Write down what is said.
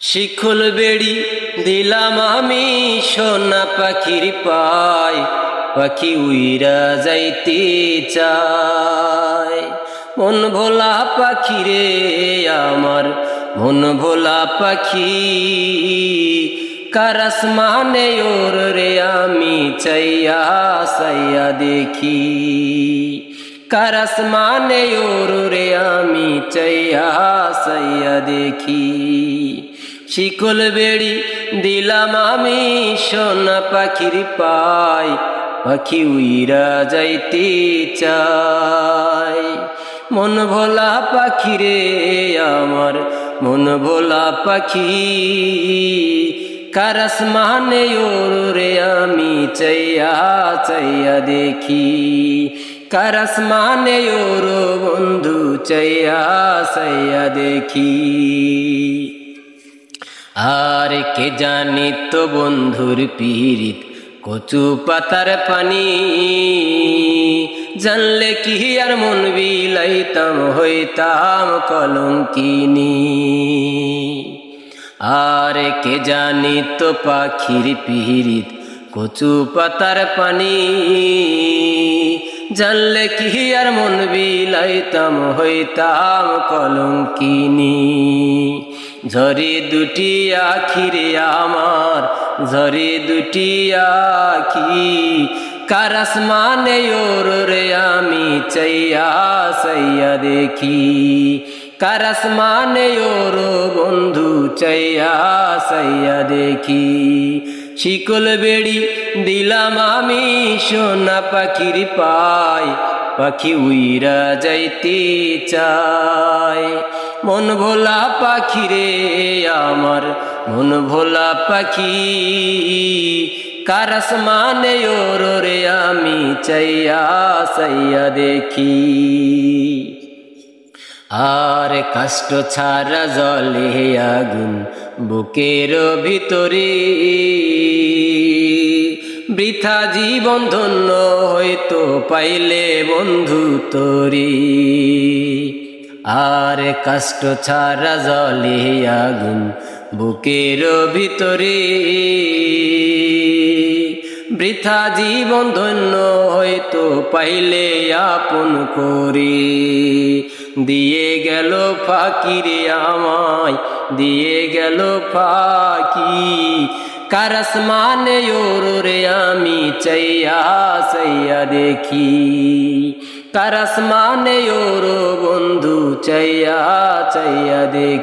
শিকল বেড়ি দিলাম আমি সোনা পাখির পায়, পাখি উইরা যাইতে চায়। মন ভোলা পাখি রে আমার, মন ভোলা পাখি, কার আসমানে ওর রে আমি চাইয়া চাইয়া দেখি। কার আসমানে ওর রে আমি চাইয়া চাইয়া দেখি। শিকল বেড়ি দিলাম আমি সোনা পাখির পায়, পাখি উইরা যাইতে চায়। মন ভোলা পাখি রে আমার, মন ভোলা পাখি, কার আসমানে ওর রে আমি চাইয়া চাইয়া দেখি। কার আসমানে ওর বন্ধু চাইয়া চাইয়া দেখি। আর কে জানি তো বন্ধুর পীড়িত কচু পাতার পানি, জানলে কি আর মন বিলাইতাম হইতাম কলঙ্কিনী। আর কে জানি তো পাখির পীড়িত কচু পাতার পানি, জানলে কি আর মন বিলাইতাম হইতাম কলঙ্কিনী। ঝরে দুটি আখি রে আমার, ঝরে দুটি আখি, কার আসমানে ওর রে আমি চাইয়া চাইয়া দেখি। কার আসমানে ওর বন্ধু চাইয়া চাইয়া দেখি। শিকল বেড়ি দিলাম আমি সোনা পাখির পায়, পাখি উইরা যাইতে চায়। মন ভোলা পাখি রে আমার, মন ভোলা পাখি, কার আসমানে ওর রে আমি চাইয়া চাইয়া দেখি। আর কষ্ট ছাড়া জ্বলে আগুন বুকের ভিতরে, বৃথা জীবন ধন্য হয়তো পাইলে বন্ধু তোরে। আর কষ্ট ছাড়া জ্বলে আগুন বুকের ভিতরে, বৃথা জীবন ধন্য হয়তো পাইলে আপন করে। দিয়ে গেল ফাঁকি রে আমায়, দিয়ে গেল ফাঁকি, কার আসমানে ওর রে আমি চাইয়া চাইয়া দেখি। কার আসমানে ওর বন্ধু চাইয়া চাইয়া দেখি।